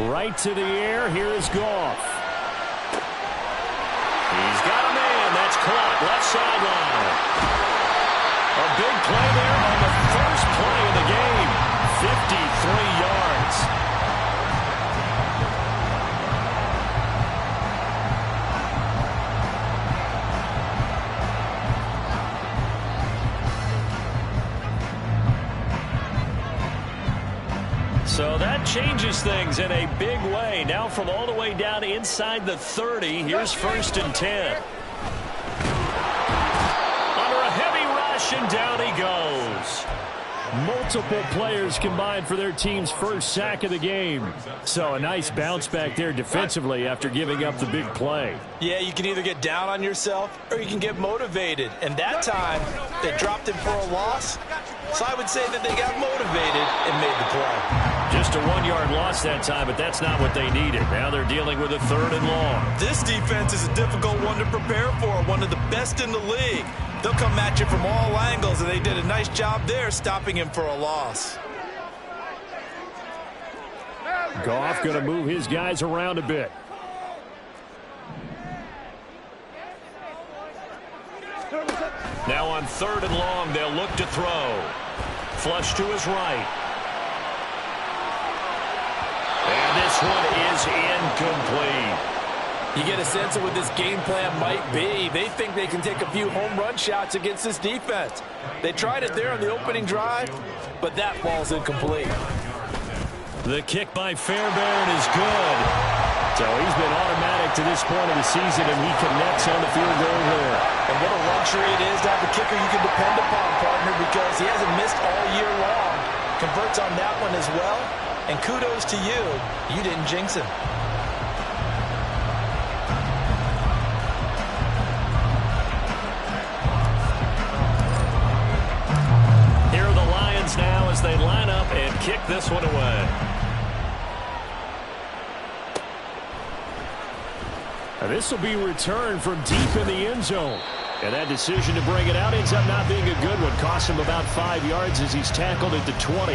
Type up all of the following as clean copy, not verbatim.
Right to the air. Here is Goff. He's got a man. That's caught. Left sideline. A big play there on the first play of the game. 53 yards. So that changes things in a big way. Now from all the way down inside the 30, here's 1st and 10. Under a heavy rush, and down he goes. Multiple players combined for their team's first sack of the game. So a nice bounce back there defensively after giving up the big play. Yeah, you can either get down on yourself or you can get motivated. And that time, they dropped him for a loss. So I would say that they got motivated and made the play. Just a 1-yard loss that time, but that's not what they needed. Now they're dealing with a 3rd and long. This defense is a difficult one to prepare for, one of the best in the league. They'll come at you from all angles, and they did a nice job there stopping him for a loss. Goff going to move his guys around a bit. Now on 3rd and long, they'll look to throw. Flush to his right. And this one is incomplete. You get a sense of what this game plan might be. They think they can take a few home run shots against this defense. They tried it there on the opening drive, but that ball's incomplete. The kick by Fairbairn is good. So he's been automatic to this point of the season, and he connects on the field goal there. And what a luxury it is to have a kicker you can depend upon, partner, because he hasn't missed all year long. Converts on that one as well. And kudos to you. You didn't jinx him. Here are the Lions now as they line up and kick this one away. And this will be returned from deep in the end zone. And that decision to bring it out ends up not being a good one. Cost him about 5 yards as he's tackled at the 20.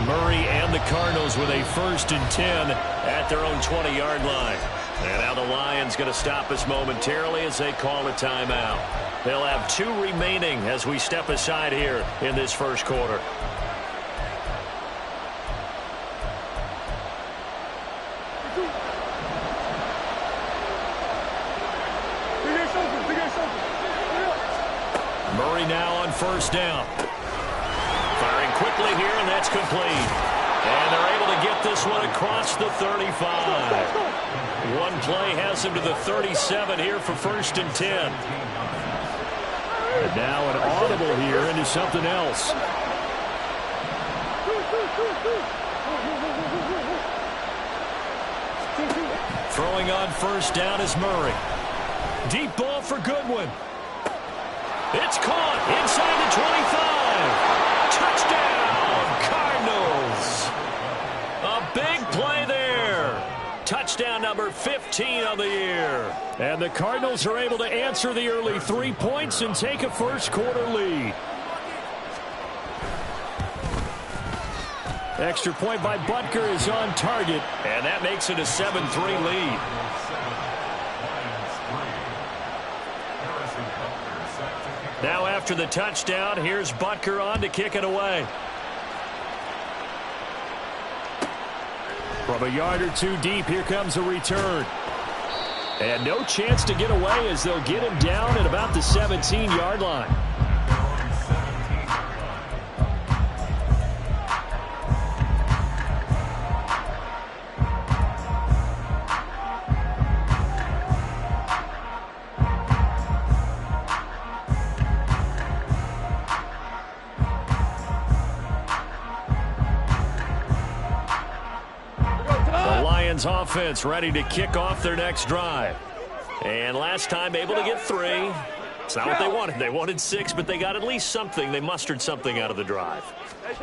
Murray and the Cardinals with a 1st and 10 at their own 20-yard line. And now the Lions going to stop us momentarily as they call a timeout. They'll have 2 remaining as we step aside here in this first quarter. Murray now on 1st down. Firing quickly here, and that's complete. And they're able to get this one across the 35. One play has him to the 37 here for 1st and 10. And now an audible here into something else. Throwing on 1st down is Murray. Deep ball for Goodwin. It's caught inside the 25. Touchdown, Cardinals. A big play there. Touchdown number 15 on the year. And the Cardinals are able to answer the early 3 points and take a first quarter lead. Extra point by Butker is on target, and that makes it a 7-3 lead. Now after the touchdown, here's Butker on to kick it away. From a yard or 2 deep, here comes a return. And no chance to get away as they'll get him down at about the 17-yard line. Offense ready to kick off their next drive. And last time able to get 3. It's not what they wanted. They wanted 6, but they got at least something. They mustered something out of the drive.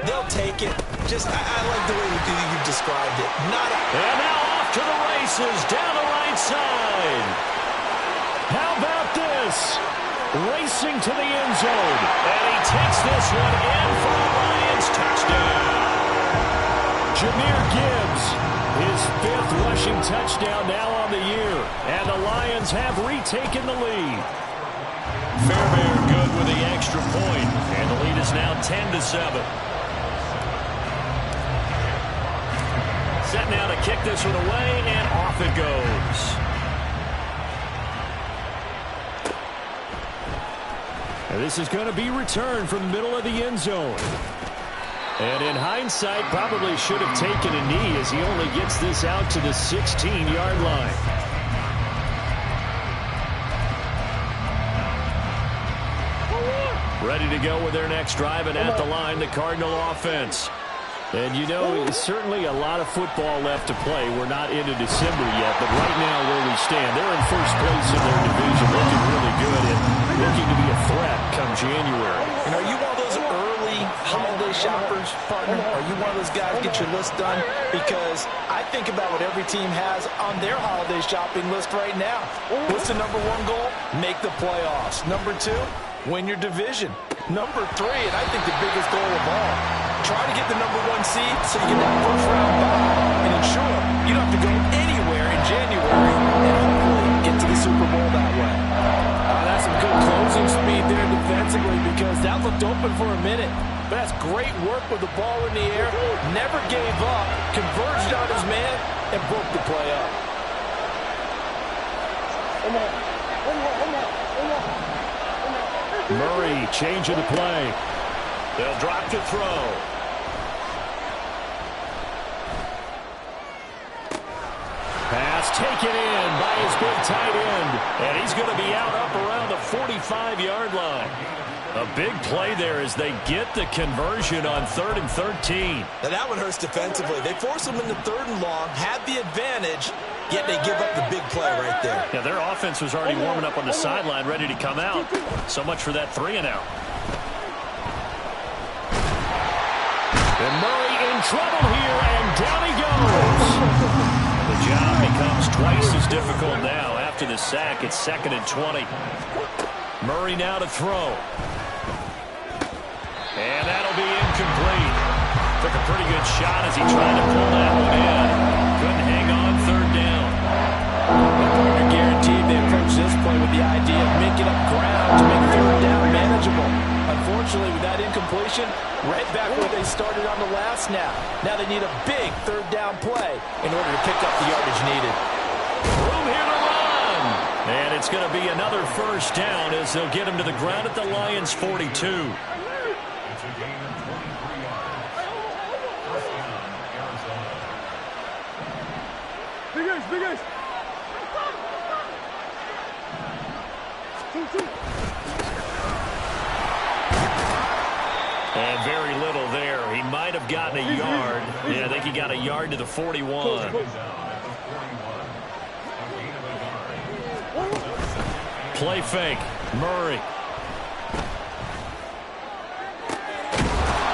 They'll take it. Just, I like the way you described it. And now off to the races down the right side. How about this? racing to the end zone. And he takes this one in for a Lions touchdown. Jahmyr Gibbs, his 5th rushing touchdown now on the year. And the Lions have retaken the lead. Fairbairn good with the extra point. And the lead is now 10-7. Set now to kick this one away, and off it goes. And this is going to be returned from the middle of the end zone. And in hindsight, probably should have taken a knee as he only gets this out to the 16-yard line. Ready to go with their next drive, and at the line, the Cardinal offense. And you know, certainly a lot of football left to play. We're not into December yet, but right now where we stand, they're in first place in their division, looking really good and looking to be a threat come January. And are you one of those early holiday shoppers, partner? Are you one of those guys get your list done? Because I think about what every team has on their holiday shopping list right now. What's the number 1 goal? Make the playoffs. Number 2, win your division. Number 3, and I think the biggest goal of all, try to get the number 1 seed so you get that first round bye and ensure you don't have to go anywhere in January and hopefully get to the Super Bowl that way. That's some good closing speed there defensively because that looked open for a minute. But that's great work with the ball in the air. Never gave up, converged on his man, and broke the play up. Murray changing the play. They'll drop to throw. Pass taken in by his big tight end. And he's going to be out up around the 45-yard line. A big play there as they get the conversion on 3rd and 13. Now that one hurts defensively. They force them into 3rd and long, had the advantage, yet they give up the big play right there. Yeah, their offense was already warming up on the sideline, ready to come out. So much for that 3-and-out. And Murray in trouble here, and down he goes. The job becomes twice as difficult now. After the sack, it's 2nd and 20. Murray now to throw. And that'll be incomplete. Took a pretty good shot as he tried to pull that one in. Couldn't hang on 3rd down. The partner guaranteed they approach this play with the idea of making up ground to make 3rd down manageable. Unfortunately, with that incompletion, right back where they started on the last snap. Now they need a big 3rd down play in order to pick up the yardage needed. Room here to run. And it's going to be another 1st down as they'll get him to the ground at the Lions' 42. And very little there. He might have gotten a yard. Yeah, I think he got a yard to the 41. Play fake. Murray.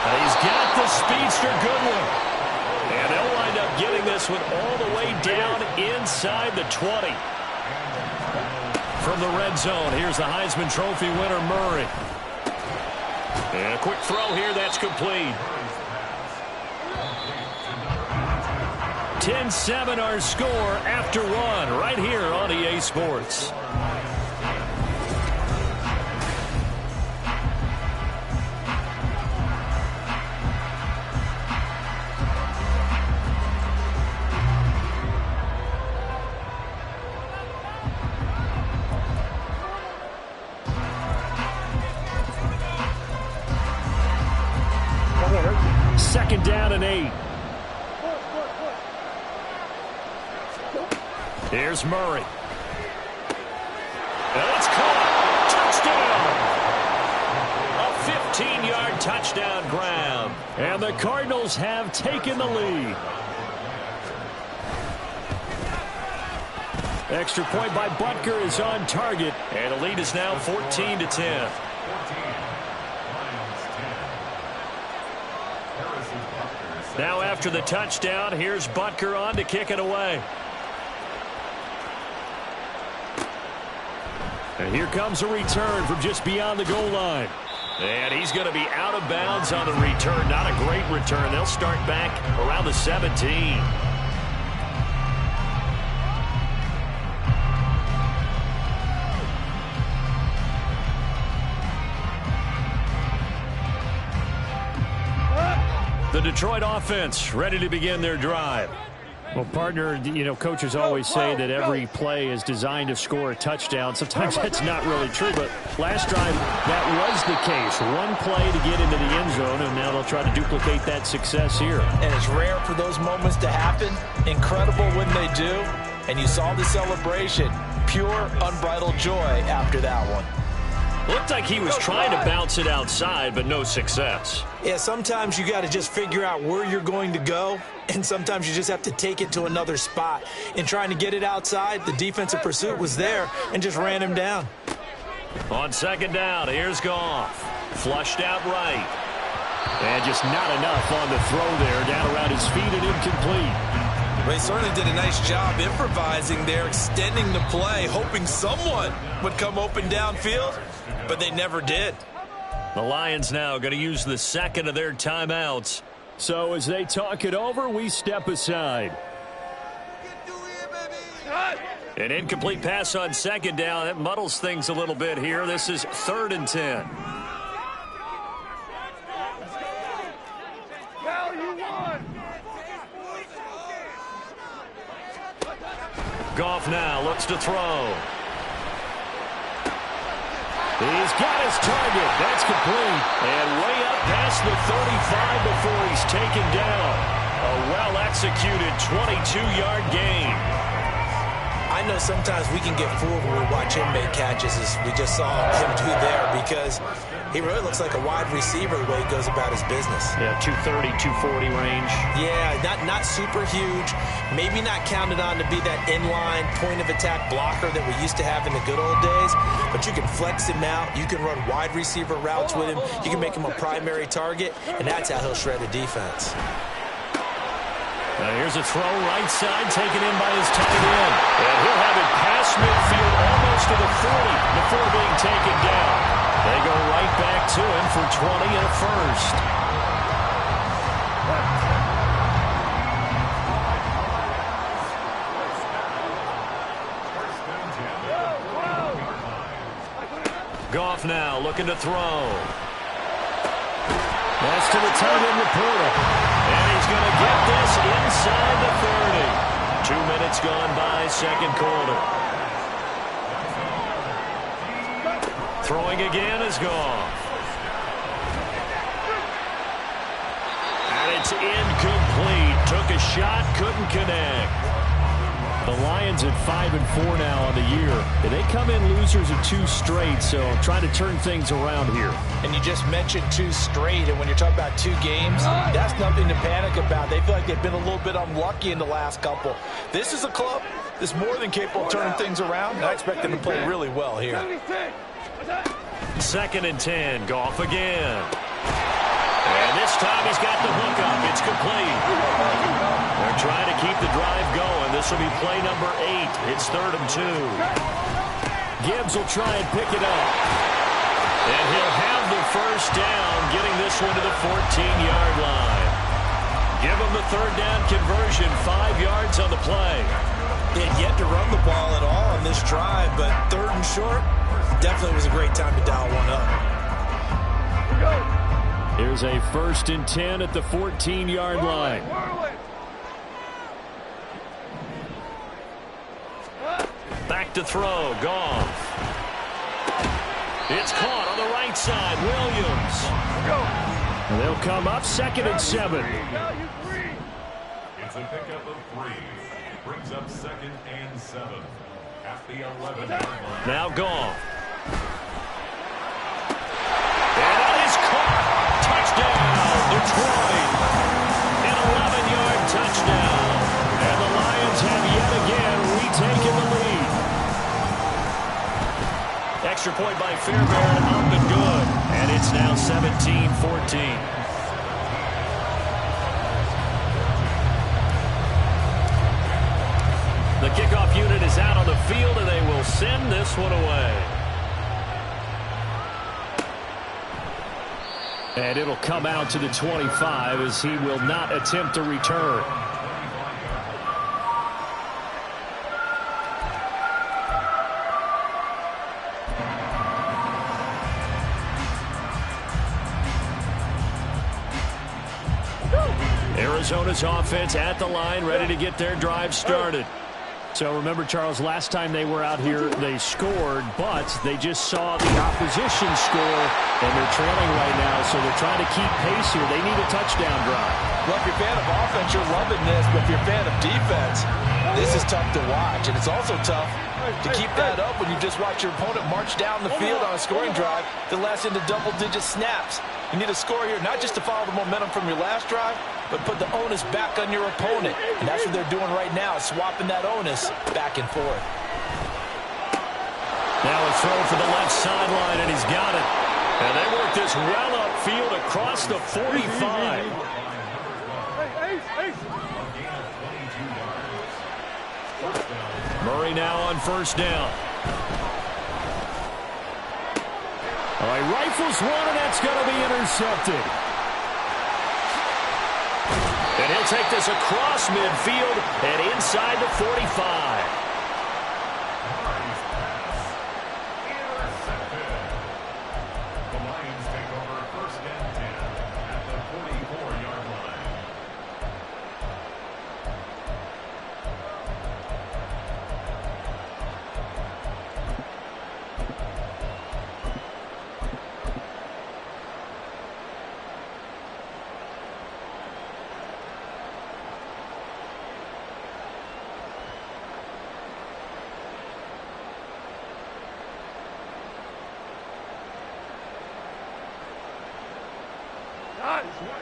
And he's got the speedster Goodwin. And they'll wind up getting this one all the way down inside the 20. From the red zone, here's the Heisman Trophy winner, Murray. And a quick throw here, that's complete. 10-7 our score after 1 right here on EA Sports. Second down and 8. Here's Murray. And it's caught. Touchdown. A 15-yard touchdown grab. And the Cardinals have taken the lead. Extra point by Butker is on target. And the lead is now 14-10. Now after the touchdown, here's Butker on to kick it away. And here comes a return from just beyond the goal line. And he's going to be out of bounds on the return. Not a great return. They'll start back around the 17. The Detroit offense ready to begin their drive. Well, partner, you know, coaches always say that every play is designed to score a touchdown. Sometimes that's not really true, but last drive, that was the case. One play to get into the end zone, and now they'll try to duplicate that success here. And it's rare for those moments to happen. Incredible when they do. And you saw the celebration. Pure, unbridled joy after that one. Looked like he was trying to bounce it outside, but no success. Yeah, sometimes you got to just figure out where you're going to go, and sometimes you just have to take it to another spot. In trying to get it outside, the defensive pursuit was there and just ran him down. On second down, here's Goff. Flushed out right. And just not enough on the throw there, down around his feet and incomplete. They certainly did a nice job improvising there, extending the play, hoping someone would come open downfield, but they never did. The Lions now going to use the second of their timeouts. So as they talk it over, we step aside. An incomplete pass on second down. That muddles things a little bit here. This is 3rd and 10. Goff now looks to throw. He's got his target. That's complete. And way up past the 35 before he's taken down. A well-executed 22-yard gain. I know sometimes we can get fooled when we watch him make catches, as we just saw him do there, because he really looks like a wide receiver the way he goes about his business. Yeah, 230, 240 range. Yeah, not super huge. Maybe not counted on to be that inline point-of-attack blocker that we used to have in the good old days, but you can flex him out. You can run wide receiver routes with him. You can make him a primary target, and that's how he'll shred a defense. Now here's a throw right side taken in by his tight end. And he'll have it past midfield almost to the 40 before being taken down. They go right back to him for 20 and a first. Goff now looking to throw. That's to the tight end reporter. And he's going to get this inside the 30. 2 minutes gone by, second quarter. Throwing again is Goff. And it's incomplete. Took a shot, couldn't connect. The Lions at 5-4 now on the year. And they come in losers of 2 straight, so trying to turn things around here. And you just mentioned 2 straight, and when you're talking about 2 games, that's nothing to panic about. They feel like they've been a little bit unlucky in the last couple. This is a club that's more than capable of turning things around, and I expect them to play really well here. 2nd and 10, Goff again. And this time he's got the hook up. It's complete. They're trying to keep the drive going. This will be play number 8. It's 3rd and 2. Gibbs will try and pick it up. And he'll have the first down, getting this one to the 14-yard line. Give him the 3rd down conversion, 5 yards on the play. They had yet to run the ball at all on this drive, but 3rd and short, definitely was a great time to dial one up. Here's a 1st and 10 at the 14-yard line. Back to throw, Goff. It's caught on the right side, Williams. And they'll come up 2nd and 7. It's a pickup of 3. Brings up 2nd and 7 at the 11-yard line. Now Goff. And it is caught. Touchdown, Detroit. An 11-yard touchdown. And the Lions have yet again retaken the lead. Extra point by Fairbairn, up and good. And it's now 17-14. The kickoff unit is out on the field, and they will send this one away. And it'll come out to the 25 as he will not attempt a return. Arizona's offense at the line, ready to get their drive started. So remember, Charles, last time they were out here, they scored, but they just saw the opposition score, and they're trailing right now, so they're trying to keep pace here. They need a touchdown drive. Well, if you're a fan of offense, you're loving this, but if you're a fan of defense, this is tough to watch, and it's also tough to keep that up when you just watch your opponent march down the field on a scoring drive that lasts into double-digit snaps. You need a score here, not just to follow the momentum from your last drive, but put the onus back on your opponent. And that's what they're doing right now, swapping that onus back and forth. Now a throw for the left sideline, and he's got it. And they work this well upfield across the 45. Murray now on first down. All right, rifles one, and that's going to be intercepted. And he'll take this across midfield and inside the 45. The Lions take over first and 10 at the 44-yard line.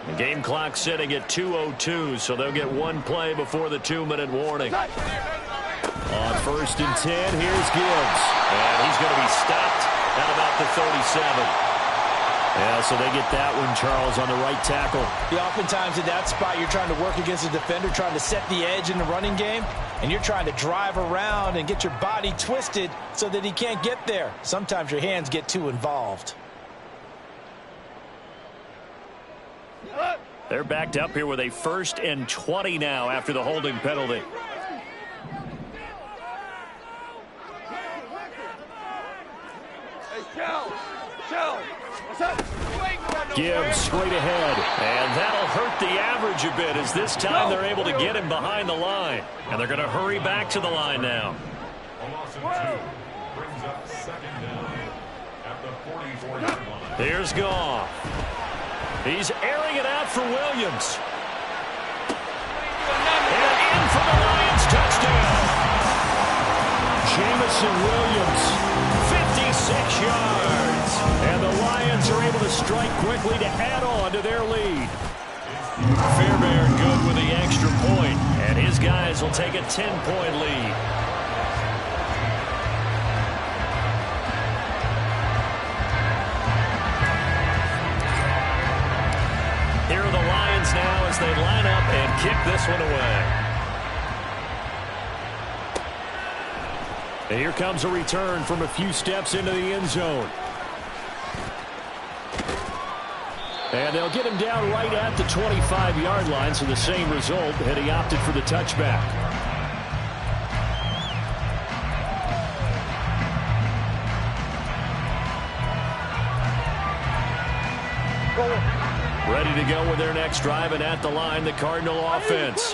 The game clock sitting at 2:02, so they'll get one play before the 2-minute warning. On first and 10, here's Gibbs. And he's going to be stopped at about the 37. Yeah, so they get that one, Charles, on the right tackle. Yeah, oftentimes at that spot, you're trying to work against a defender, trying to set the edge in the running game, and you're trying to drive around and get your body twisted so that he can't get there. Sometimes your hands get too involved. They're backed up here with a 1st and 20 now after the holding penalty. Gibbs straight ahead, and that'll hurt the average a bit as this time they're able to get him behind the line. And they're going to hurry back to the line now. A loss of 2 brings up second down at the 44-yard line. Here's Goff. He's airing it out for Williams. And in for the Lions touchdown. Jamison Williams, 56 yards. And the Lions are able to strike quickly to add on to their lead. Fairbairn good with the extra point, and his guys will take a 10-point lead. Here are the Lions now as they line up and kick this one away. And here comes a return from a few steps into the end zone. And they'll get him down right at the 25-yard line, so the same result, had he opted for the touchback. Ready to go with their next drive, and at the line, the Cardinal offense.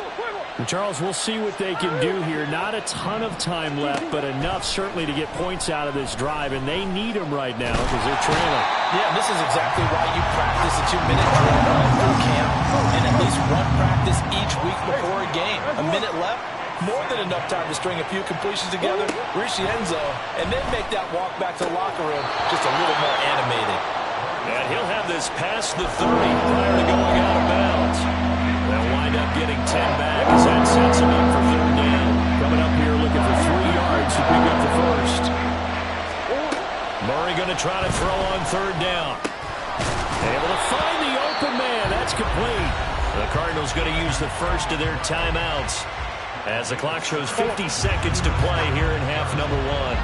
And Charles, we'll see what they can do here. Not a ton of time left, but enough certainly to get points out of this drive, and they need them right now because they're trailing. Yeah, this is exactly why you practice a 2-minute drill all through camp, and at least one practice each week before a game. A minute left, more than enough time to string a few completions together, reach the end zone, and then make that walk back to the locker room just a little more animated. And he'll have this past the 30 prior to going out of bounds. They'll wind up getting 10 back as that sets him up for third down. Coming up here looking for 3 yards to pick up the first. Murray going to try to throw on third down. Able to find the open man. That's complete. The Cardinals going to use the first of their timeouts as the clock shows 50 seconds to play here in half number 1.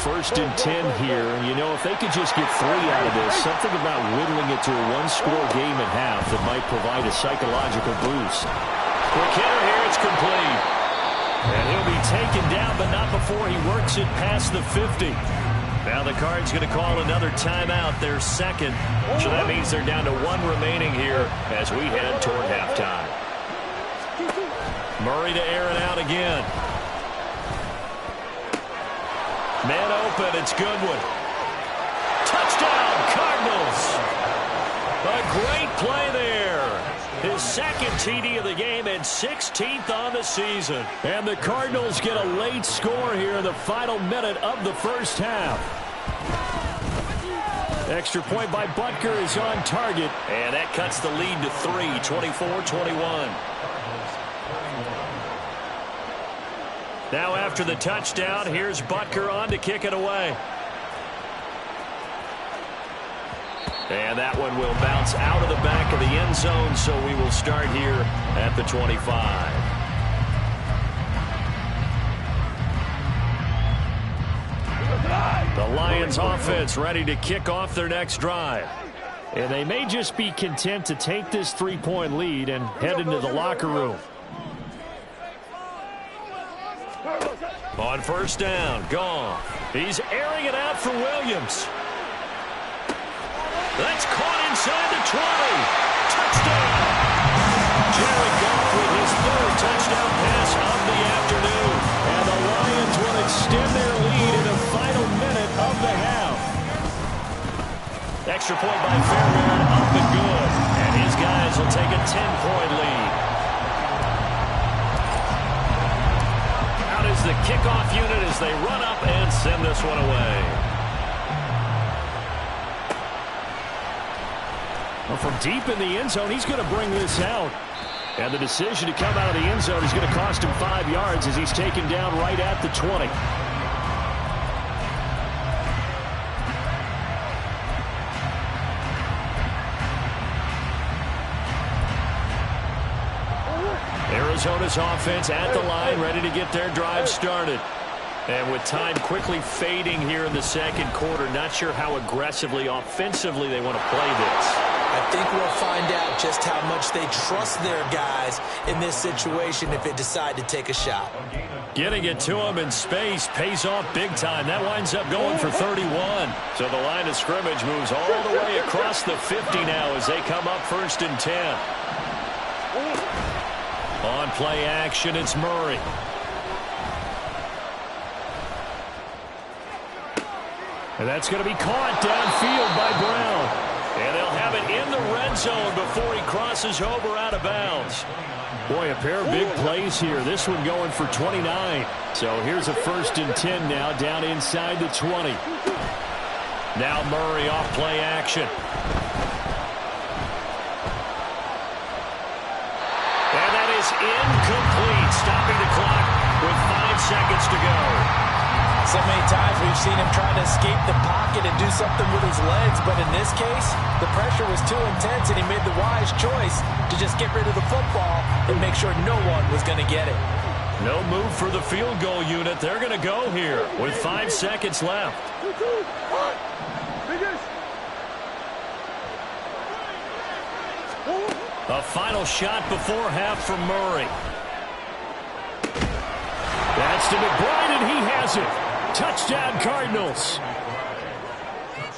First and 10 here. And, you know, if they could just get 3 out of this, something about whittling it to a one-score game at half that might provide a psychological boost. Quick hitter here. It's complete. And he'll be taken down, but not before he works it past the 50. Now the Cards going to call another timeout, their second. So that means they're down to 1 remaining here as we head toward halftime. Murray to air it out again. Man open, it's Goodwin. Touchdown, Cardinals. A great play there. His second TD of the game and 16th on the season. And the Cardinals get a late score here in the final minute of the first half. Extra point by Butker is on target. And that cuts the lead to 3, 24-21. Now after the touchdown, here's Butker on to kick it away. And that one will bounce out of the back of the end zone, so we will start here at the 25. The Lions offense ready to kick off their next drive. And they may just be content to take this 3-point lead and head into the locker room. On first down, Goff. He's airing it out for Williams. That's caught inside the 20. Touchdown. Jared Goff with his 3rd touchdown pass of the afternoon. And the Lions will extend their lead in the final minute of the half. Extra point by Fairbairn, up and good. And his guys will take a 10-point lead. Out is the kickoff unit as they run up and send this one away. Well, from deep in the end zone, he's going to bring this out. And the decision to come out of the end zone is going to cost him 5 yards as he's taken down right at the 20. Arizona's offense at the line, ready to get their drive started. And with time quickly fading here in the second quarter, not sure how aggressively, offensively they want to play this. I think we'll find out just how much they trust their guys in this situation if they decide to take a shot. Getting it to him in space pays off big time. That winds up going for 31. So the line of scrimmage moves all the way across the 50 now as they come up first and 10. On play action, it's Murray. And that's going to be caught downfield by Brown. And they'll have it in the red zone before he crosses over out of bounds. Boy, a pair of big plays here. This one going for 29. So here's a first and 10 now down inside the 20. Now Murray off play action. And that is incomplete, stopping the clock with 5 seconds to go. So many times we've seen him trying to escape the pocket and do something with his legs, but in this case, the pressure was too intense and he made the wise choice to just get rid of the football and make sure no one was going to get it. No move for the field goal unit. They're going to go here with 5 seconds left. A final shot before half from Murray. That's to McBride, and he has it. Touchdown, Cardinals.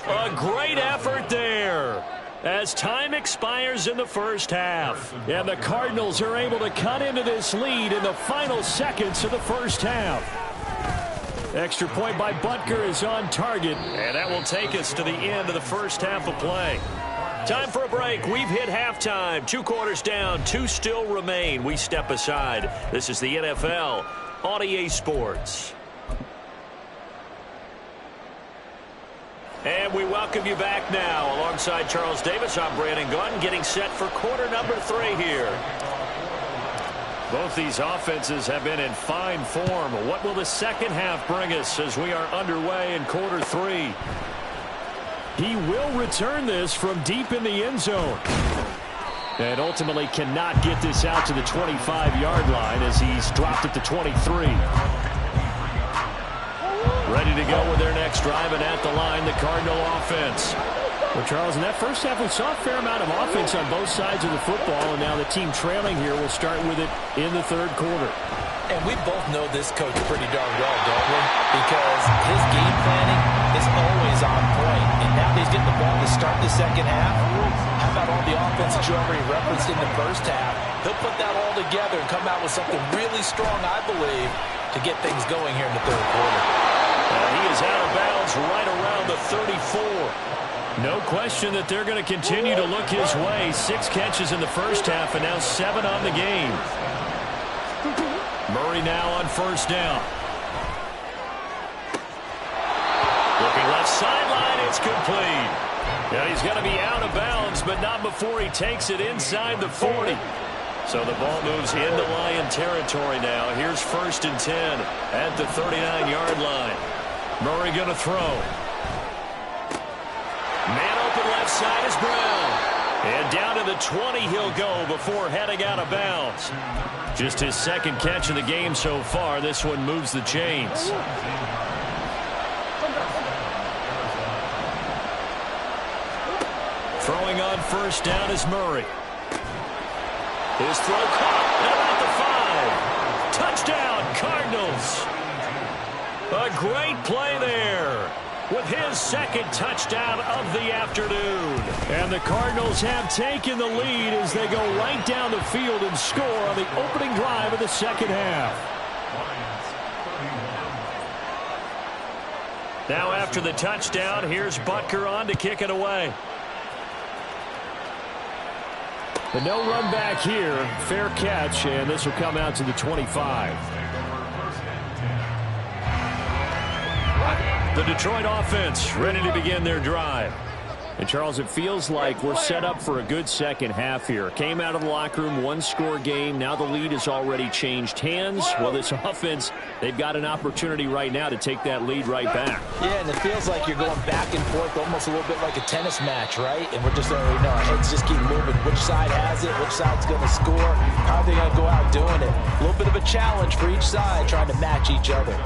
A great effort there as time expires in the first half. And the Cardinals are able to cut into this lead in the final seconds of the first half. Extra point by Butker is on target. And that will take us to the end of the first half of play. Time for a break. We've hit halftime. 2 quarters down, 2 still remain. We step aside. This is the NFL on EA Sports. And we welcome you back now. Alongside Charles Davis, I'm Brandon Gaudin, getting set for quarter number 3 here. Both these offenses have been in fine form. What will the second half bring us as we are underway in quarter 3? He will return this from deep in the end zone. And ultimately cannot get this out to the 25-yard line as he's dropped it to 23. Ready to go with their next drive, and at the line, the Cardinal offense. Well, Charles, in that first half, we saw a fair amount of offense on both sides of the football, and now the team trailing here will start with it in the third quarter. And we both know this coach pretty darn well, don't we? Because his game planning is always on point. And now he's getting the ball to start the second half. How about all the offense that you already referenced in the first half? He'll put that all together and come out with something really strong, I believe, to get things going here in the third quarter. He is out of bounds right around the 34. No question that they're going to continue to look his way. 6 catches in the first half and now 7 on the game. Murray now on first down. Looking left sideline, it's complete. Now he's going to be out of bounds, but not before he takes it inside the 40. So the ball moves into Lion territory now. Here's 1st and 10 at the 39-yard line. Murray going to throw. Man open left side is Brown. And down to the 20 he'll go before heading out of bounds. Just his second catch of the game so far. This one moves the chains. Throwing on first down is Murray. His throw caught at about the 5. Touchdown, Cardinals. A great play there with his second touchdown of the afternoon. And the Cardinals have taken the lead as they go right down the field and score on the opening drive of the second half. Now after the touchdown, here's Butker on to kick it away. The no run back here, fair catch, and this will come out to the 25. The Detroit offense ready to begin their drive. And, Charles, it feels like we're set up for a good second half here. Came out of the locker room, 1-score game. Now the lead has already changed hands. Well, this offense, they've got an opportunity right now to take that lead right back. Yeah, and it feels like you're going back and forth almost a little bit like a tennis match, right? And we're just already know our heads just keep moving. Which side has it? Which side's going to score? How are they going to go out doing it? A little bit of a challenge for each side trying to match each other.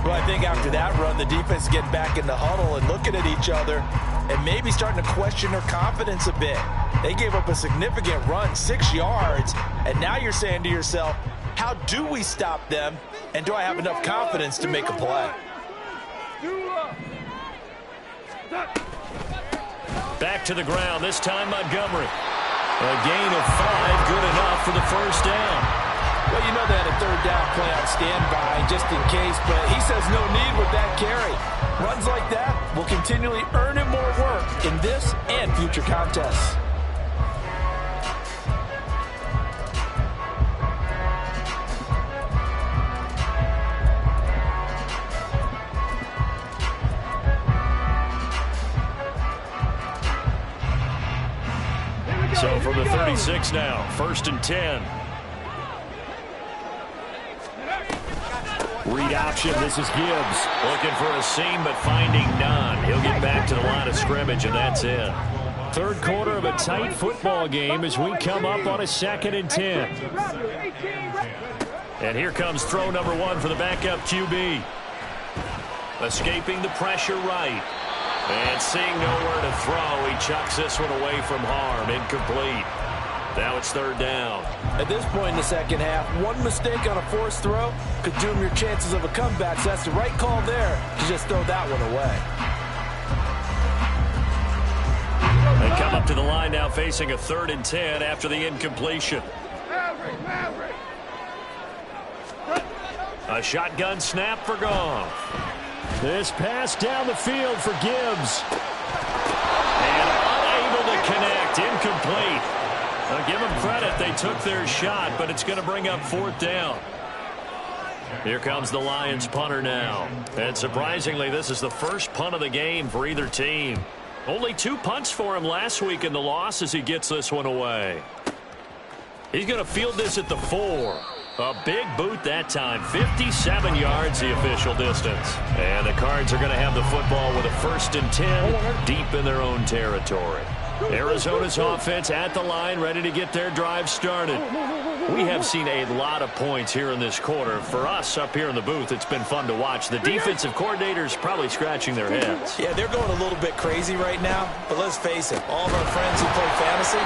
Well, I think after that run, the defense is getting back in the huddle and looking at each other and maybe starting to question their confidence a bit. They gave up a significant run, 6 yards, and now you're saying to yourself, how do we stop them, and do I have enough confidence to make a play? Back to the ground, this time Montgomery. A gain of 5, good enough for the first down. Well, you know they had a third down play on standby just in case, but he says no need with that carry. Runs like that will continually earn him more work in this and future contests. So from the 36 now, 1st and 10. Read option, this is Gibbs. Looking for a seam, but finding none. He'll get back to the line of scrimmage, and that's it. Third quarter of a tight football game as we come up on a 2nd and 10. And here comes throw number 1 for the backup QB. Escaping the pressure right. And seeing nowhere to throw, he chucks this one away from harm. Incomplete. Now it's 3rd down. At this point in the second half, one mistake on a forced throw could doom your chances of a comeback. So that's the right call there to just throw that one away. They come up to the line now facing a 3rd and 10 after the incompletion. A shotgun snap for Goff. This pass down the field for Gibbs. And unable to connect. Incomplete. I'll give them credit. They took their shot, but it's going to bring up 4th down. Here comes the Lions punter now. And surprisingly, this is the first punt of the game for either team. Only 2 punts for him last week in the loss as he gets this one away. He's going to field this at the 4. A big boot that time. 57 yards the official distance. And the Cards are going to have the football with a 1st and 10 deep in their own territory. Arizona's offense at the line, ready to get their drive started. We have seen a lot of points here in this quarter. For us up here in the booth, it's been fun to watch. The defensive coordinators probably scratching their heads. Yeah, they're going a little bit crazy right now, but let's face it, all of our friends who play fantasy,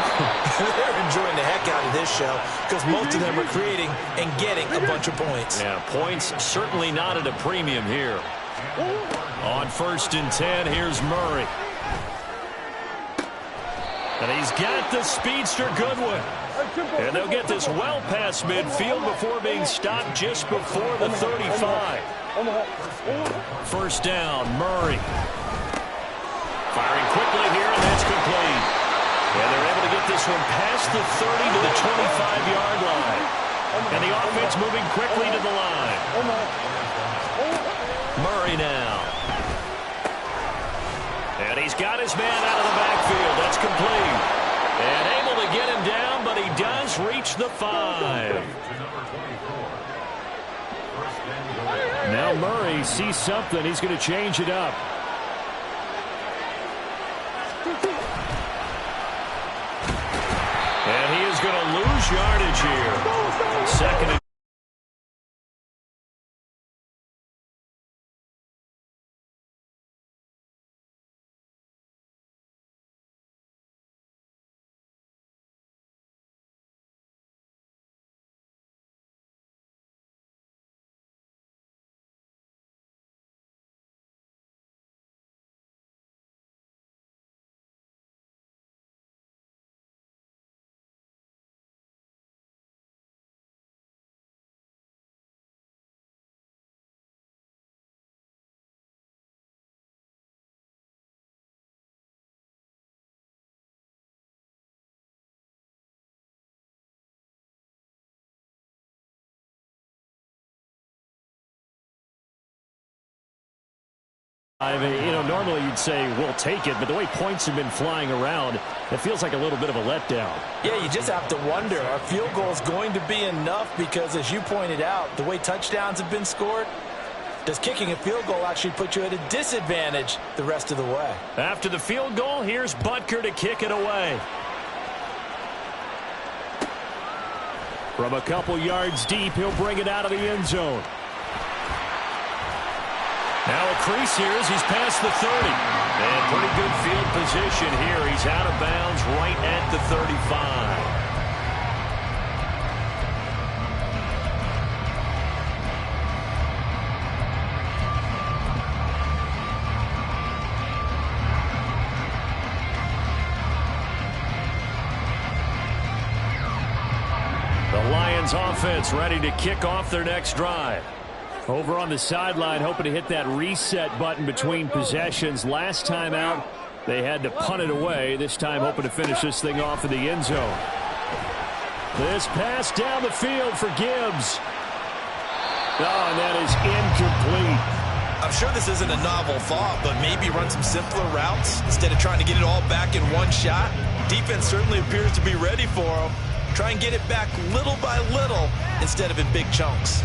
they're enjoying the heck out of this show because most of them are creating and getting a bunch of points. Yeah, points certainly not at a premium here. On 1st and 10, here's Murray. And he's got the speedster Goodwin. And they'll get this well past midfield before being stopped just before the 35. 1st down, Murray. Firing quickly here, and that's complete. And they're able to get this one past the 30 to the 25-yard line. And the offense moving quickly to the line. Murray now. And he's got his man out of the backfield. That's complete. And able to get him down, but he does reach the 5. Now Murray sees something. He's going to change it up. And he is going to lose yardage here. 2nd and Normally you'd say we'll take it, but the way points have been flying around, it feels like a little bit of a letdown. Yeah, you just have to wonder, are field goals going to be enough? Because as you pointed out, the way touchdowns have been scored, does kicking a field goal actually put you at a disadvantage the rest of the way? after the field goal, here's Butker to kick it away. From a couple yards deep, he'll bring it out of the end zone. Now a crease here as he's past the 30. And pretty good field position here. He's out of bounds right at the 35. The Lions offense ready to kick off their next drive. Over on the sideline, hoping to hit that reset button between possessions. Last time out, they had to punt it away. This time, hoping to finish this thing off in the end zone. This pass down the field for Gibbs. Oh, and that is incomplete. I'm sure this isn't a novel thought, but maybe run some simpler routes instead of trying to get it all back in one shot. Defense certainly appears to be ready for him. Try and get it back little by little instead of in big chunks.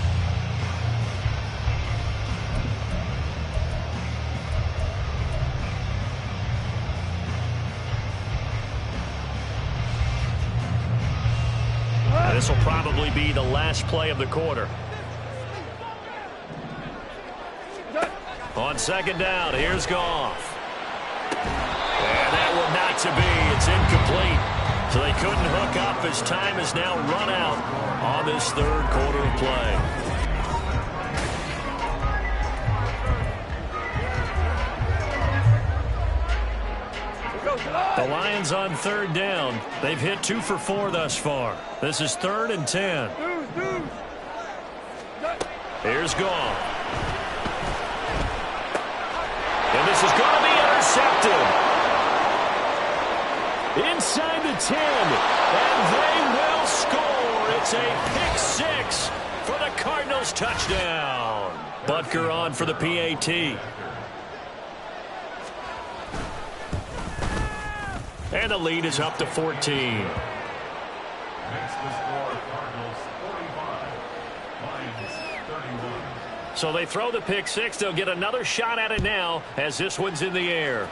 This will probably be the last play of the quarter. On 2nd down, here's Goff. And that one not to be. It's incomplete. So they couldn't hook up as time is now run out on this 3rd quarter of play. The Lions on 3rd down. They've hit 2 for 4 thus far. This is 3rd and 10. Here's Goff. And this is going to be intercepted. Inside the 10. And they will score. It's a pick 6 for the Cardinals touchdown. Butker on for the PAT. And the lead is up to 14. Makes the score Cardinals 45, Lions 31. So they throw the pick 6. They'll get another shot at it now as this one's in the air.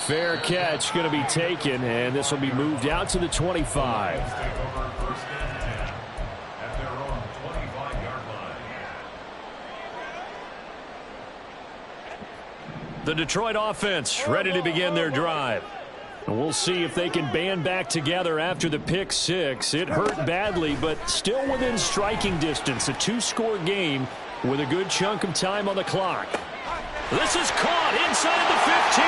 Fair catch going to be taken, and this will be moved out to the 25. Take over first and 10 at their own 25-yard line. The Detroit offense ready to begin their drive. And we'll see if they can band back together after the pick six. It hurt badly, but still within striking distance. A two-score game with a good chunk of time on the clock. This is caught inside the 15.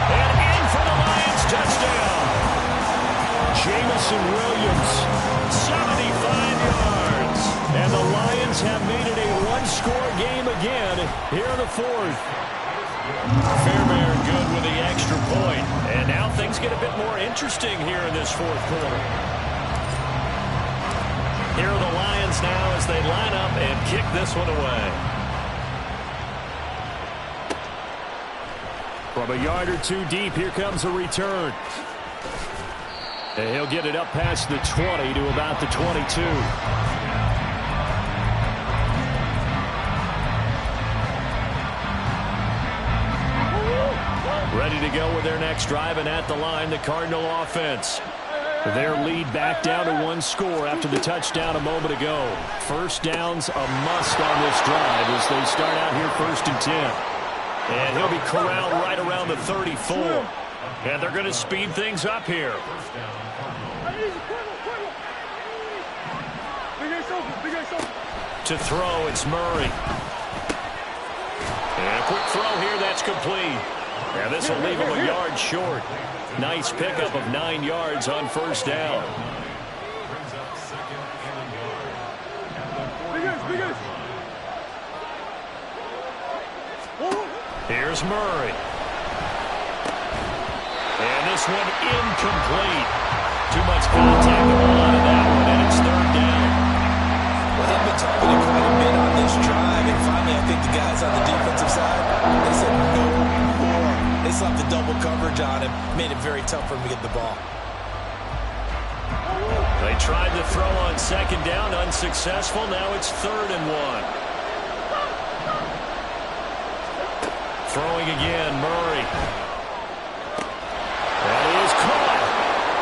And in for the Lions touchdown. Jameson Williams, 75 yards. and the Lions have made it a one-score game again here in the fourth. Fairbairn good with the extra point. And now things get a bit more interesting here in this fourth quarter. Here are the Lions now as they line up and kick this one away. From a yard or two deep, here comes a return. And he'll get it up past the 20 to about the 22. Ready to go with their next drive, and at the line, the Cardinal offense. Their lead back down to one score after the touchdown a moment ago. First down's a must on this drive as they start out here 1st and 10. And he'll be corralled right around the 34. And they're going to speed things up here. To throw, it's Murray. And a quick throw here, that's complete. And this will leave him a yard short. Nice pickup of 9 yards on first down. Brings up second and a yard at the 40-yard line. Here's Murray. And this one incomplete. Too much contact on the line of that one, and it's third down. Well, they've been targeted quite a bit on this drive, and finally I think the guys on the defensive side, they said no more. They slapped the double coverage on him, made it very tough for him to get the ball. They tried to throw on second down, unsuccessful. Now it's 3rd and 1. Throwing again, Murray. That is caught.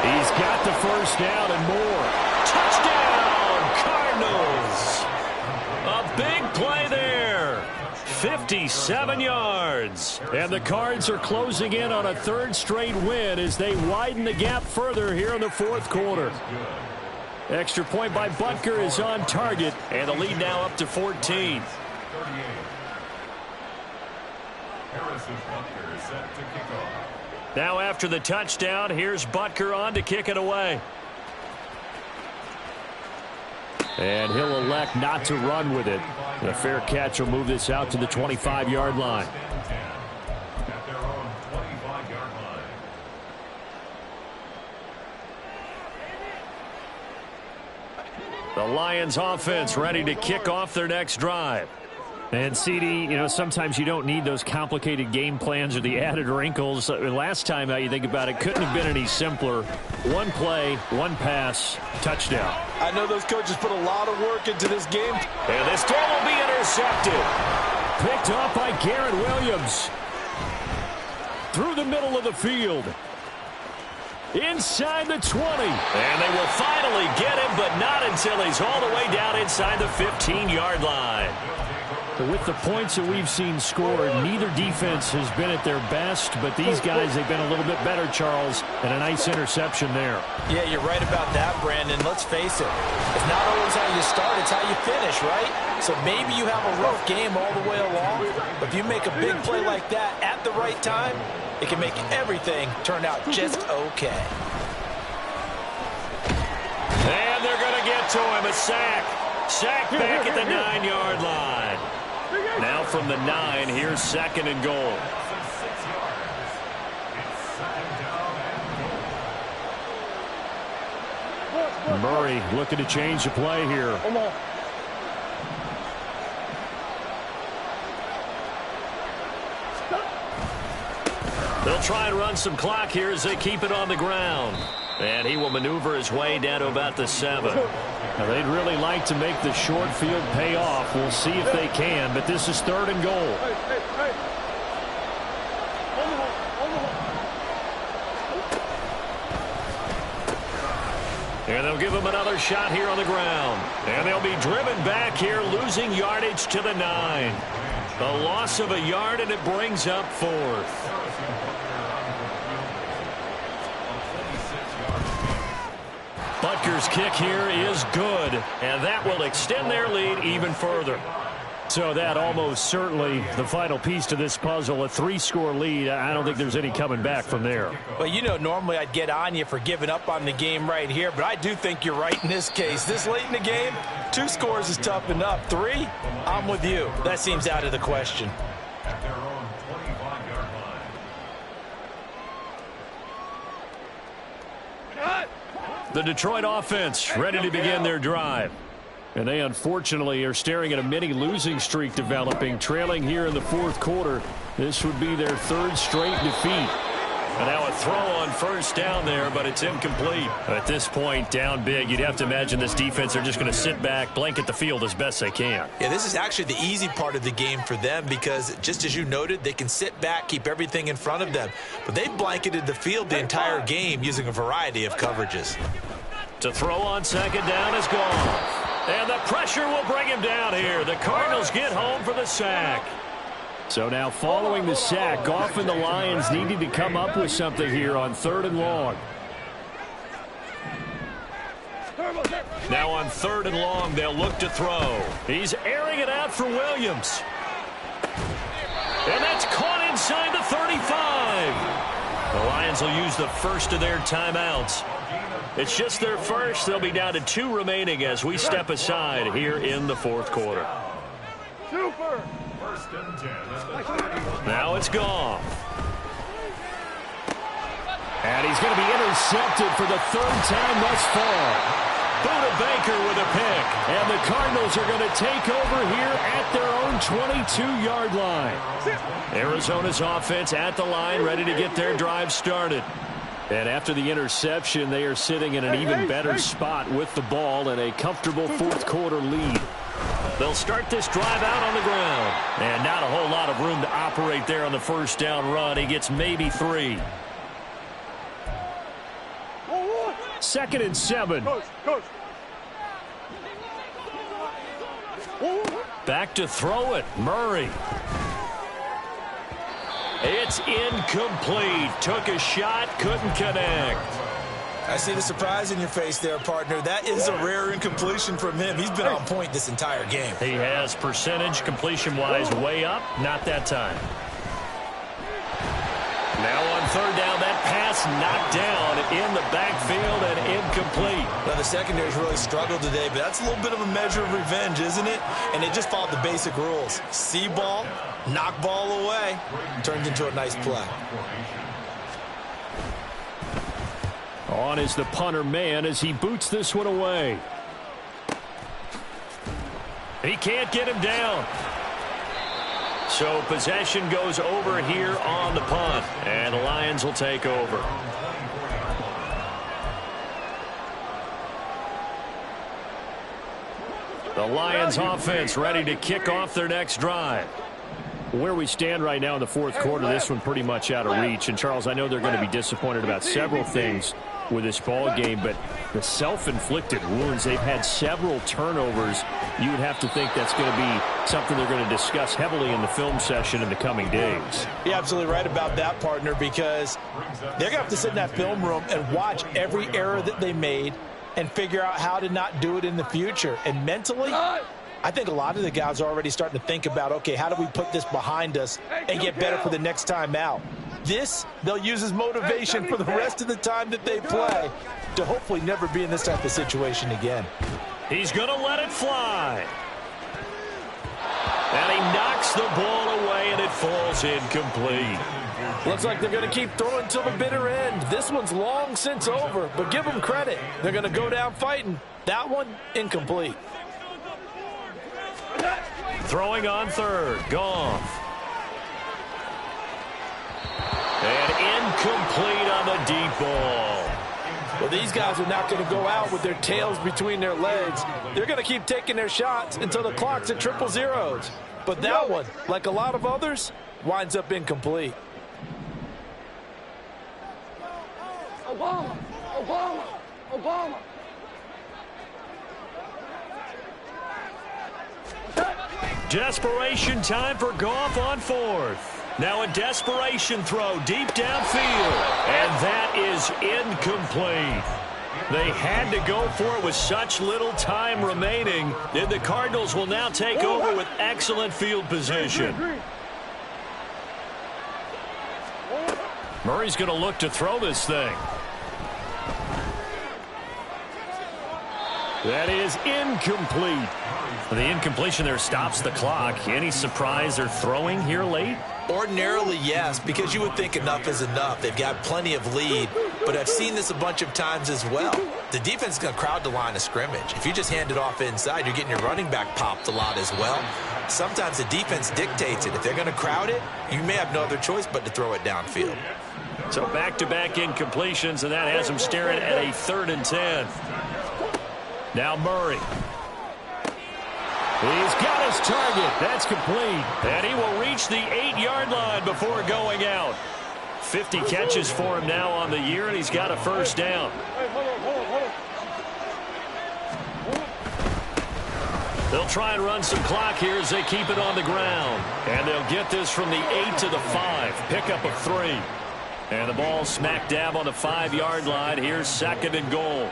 He's got the first down and more. Touchdown, Cardinals. A big play there. 57 yards. And the Cards are closing in on a 3rd straight win as they widen the gap further here in the fourth quarter. Extra point by Butker is on target. And the lead now up to 14. 38. Harrison Butker is set to kick off. Now after the touchdown, here's Butker on to kick it away. And he'll elect not to run with it. And a fair catch will move this out to the 25-yard line. At their own 25-yard line. The Lions offense ready to kick off their next drive. And CD, you know, sometimes you don't need those complicated game plans or the added wrinkles. Last time out, you think about it, couldn't have been any simpler. One play, one pass, touchdown. I know those coaches put a lot of work into this game. And this throw will be intercepted. Picked off by Garrett Williams. Through the middle of the field. Inside the 20. And they will finally get him, but not until he's all the way down inside the 15-yard line. With the points that we've seen scored, neither defense has been at their best, but these guys, they've been a little bit better, Charles, and a nice interception there. Yeah, you're right about that, Brandon. Let's face it. It's not always how you start, it's how you finish, right? So maybe you have a rough game all the way along, but if you make a big play like that at the right time, it can make everything turn out just okay. And they're going to get to him. A sack. Sack back at the 9-yard line. Now from the 9, here's 2nd and goal. Murray looking to change the play here. They'll try and run some clock here as they keep it on the ground. And he will maneuver his way down to about the 7. Now, they'd really like to make the short field pay off. We'll see if they can, but this is 3rd and goal. they'll give him another shot here on the ground. And they'll be driven back here, losing yardage to the 9. A loss of a yard, and it brings up 4th. Butker's kick here is good, and that will extend their lead even further. So that almost certainly the final piece to this puzzle, a 3-score lead. I don't think there's any coming back from there. Well, you know, normally I'd get on you for giving up on the game right here, but I do think you're right in this case. This late in the game, 2 scores is tough enough. 3, I'm with you. That seems out of the question. At their own 25-yard line. The Detroit offense ready to begin their drive. And they unfortunately are staring at a mini losing streak developing, trailing here in the 4th quarter. This would be their 3rd straight defeat. And now a throw on first down there, but it's incomplete. At this point, down big, you'd have to imagine this defense are just going to sit back, blanket the field as best they can. Yeah, this is actually the easy part of the game for them because, just as you noted, they can sit back, keep everything in front of them. But they've blanketed the field the entire game using a variety of coverages. To throw on second down is gone. And the pressure will bring him down here. The Cardinals get home for the sack. So now following the sack, Goff and the Lions needed to come up with something here on 3rd and long. Now on 3rd and long, they'll look to throw. He's airing it out for Williams. And that's caught inside the 35. The Lions will use the first of their timeouts. It's just their first. They'll be down to 2 remaining as we step aside here in the 4th quarter. First and 10 at the 31. Now it's Goff. And he's going to be intercepted for the 3rd time thus far. Buda Baker with a pick. And the Cardinals are going to take over here at their own 22-yard line. Arizona's offense at the line, ready to get their drive started. And after the interception, they are sitting in an even better spot with the ball and a comfortable 4th quarter lead. They'll start this drive out on the ground. And not a whole lot of room to operate there on the first down run. He gets maybe 3. 2nd and 7. Back to throw it. Murray. It's incomplete. Took a shot, couldn't connect. I see the surprise in your face there, partner. That is a rare incompletion from him. He's been on point this entire game. He has percentage completion-wise way up. Not that time. Now on 3rd down, that pass knocked down in the backfield and incomplete. Well, the secondary's really struggled today, but that's a little bit of a measure of revenge, isn't it? And they just followed the basic rules. See ball, knock ball away. Turned into a nice play. On is the punter man as he boots this one away. He can't get him down. So possession goes over here on the punt, and the Lions will take over. The Lions offense ready to kick off their next drive. Where we stand right now in the 4th quarter, this one pretty much out of reach. And, Charles, I know they're going to be disappointed about several things with this ball game, but the self-inflicted wounds, they've had several turnovers. You would have to think that's going to be something they're going to discuss heavily in the film session in the coming days. You're absolutely right about that, partner, because they're going to have to sit in that film room and watch every error that they made and figure out how to not do it in the future. And mentally, I think a lot of the guys are already starting to think about, okay, how do we put this behind us and get better for the next time out? This, they'll use as motivation for the rest of the time that they play to hopefully never be in this type of situation again. He's going to let it fly. And he knocks the ball away, and it falls incomplete. Looks like they're going to keep throwing till the bitter end. This one's long since over, but give them credit. They're going to go down fighting. That one, incomplete. Throwing on 3rd. Goff. And incomplete on the deep ball. Well, these guys are not going to go out with their tails between their legs. They're going to keep taking their shots until the clock's at 000. But that one, like a lot of others, winds up incomplete. Obama, Obama, Obama. Desperation time for Goff on fourth. Now a desperation throw deep downfield. And that is incomplete. They had to go for it with such little time remaining. And the Cardinals will now take over with excellent field position. Murray's going to look to throw this thing. That is incomplete. The incompletion there stops the clock. Any surprise they're throwing here late? Ordinarily, yes, because you would think enough is enough. They've got plenty of lead, but I've seen this a bunch of times as well. The defense is going to crowd the line of scrimmage. If you just hand it off inside, you're getting your running back popped a lot as well. Sometimes the defense dictates it. If they're going to crowd it, you may have no other choice but to throw it downfield. So back-to-back incompletions, and that has them staring at a 3rd and 10. Now Murray. He's got his target. That's complete. And he will reach the 8-yard line before going out. 50 catches for him now on the year, and he's got a first down. They'll try and run some clock here as they keep it on the ground. And they'll get this from the 8 to the 5. Pickup of 3. And the ball smack dab on the 5-yard line. Here's 2nd and goal.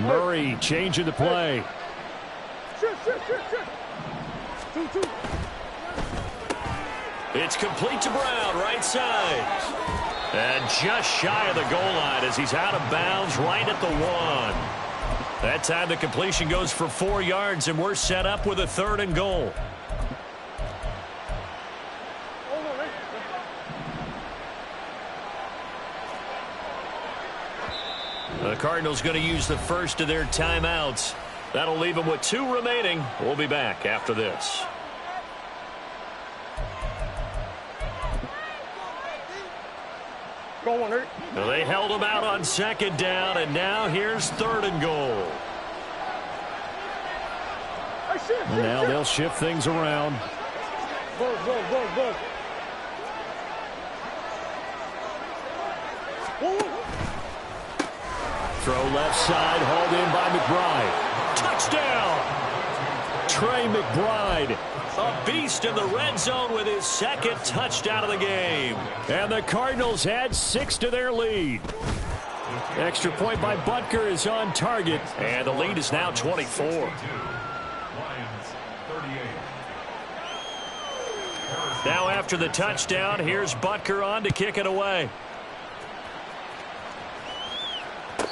Murray changing the play. It's complete to Brown, right side. And just shy of the goal line as he's out of bounds right at the 1. That time the completion goes for 4 yards, and we're set up with a 3rd and goal. The Cardinals going to use the first of their timeouts. That'll leave them with 2 remaining. We'll be back after this. Well, they held them out on 2nd down, and now here's 3rd and goal. And now they'll shift things around. Throw left side, hauled in by McBride. Touchdown! Trey McBride, a beast in the red zone with his 2nd touchdown of the game. And the Cardinals add 6 to their lead. Extra point by Butker is on target. And the lead is now 24. Now after the touchdown, here's Butker on to kick it away.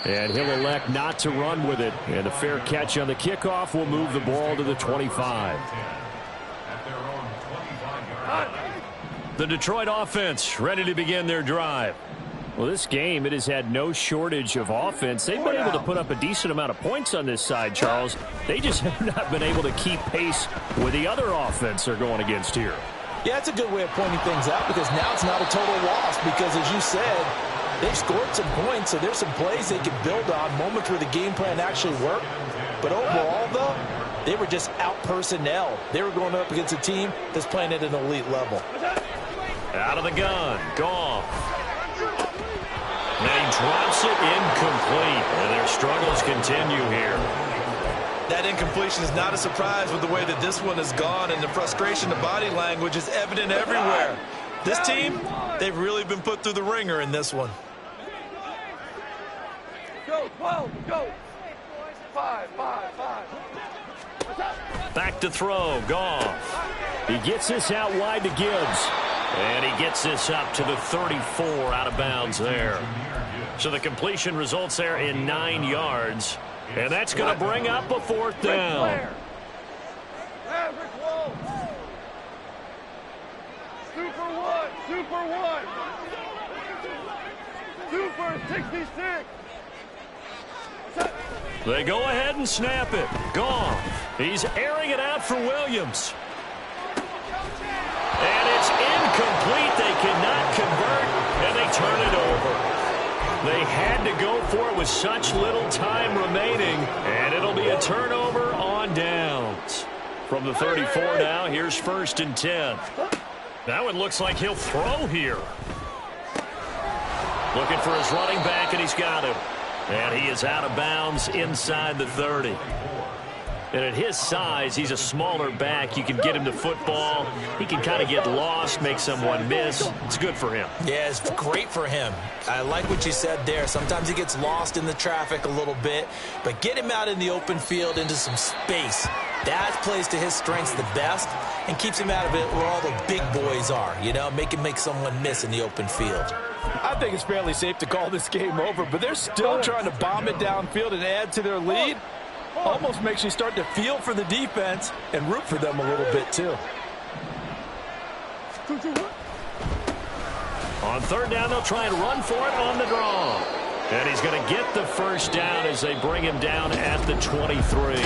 And he'll elect not to run with it. And a fair catch on the kickoff will move the ball to the 25. The Detroit offense ready to begin their drive. Well, this game, it has had no shortage of offense. They've been able to put up a decent amount of points on this side, Charles. They just have not been able to keep pace with the other offense they're going against here. Yeah, it's a good way of pointing things out because now it's not a total loss because, as you said, they've scored some points, so there's some plays they can build on, moments where the game plan actually worked. But overall, though, they were just out-personnel. They were going up against a team that's playing at an elite level. Out of the gun, Goff. And he drops it incomplete, and their struggles continue here. That incompletion is not a surprise with the way that this one has gone, and the frustration, the body language is evident everywhere. This team, they've really been put through the ringer in this one. Go, 12, go. 5. Back to throw, Goff. He gets this out wide to Gibbs. And he gets this up to the 34 out of bounds there. So the completion results there in 9 yards. And that's going to bring up a 4th down. Super one. Super 66. They go ahead and snap it. Goff. He's airing it out for Williams. And it's incomplete. They cannot convert, and they turn it over. They had to go for it with such little time remaining, and it'll be a turnover on downs. From the 34 now, here's 1st and 10. That one looks like he'll throw here. Looking for his running back, and he's got him. And he is out of bounds inside the 30. And at his size, he's a smaller back. You can get him to football. He can kind of get lost, make someone miss. It's good for him. Yeah, it's great for him. I like what you said there. Sometimes he gets lost in the traffic a little bit, but get him out in the open field into some space. That plays to his strengths the best and keeps him out of it where all the big boys are, you know, make him make someone miss in the open field. I think it's fairly safe to call this game over, but they're still trying to bomb it downfield and add to their lead. Almost makes you start to feel for the defense and root for them a little bit, too. On third down, they'll try and run for it on the draw. And he's going to get the first down as they bring him down at the 23.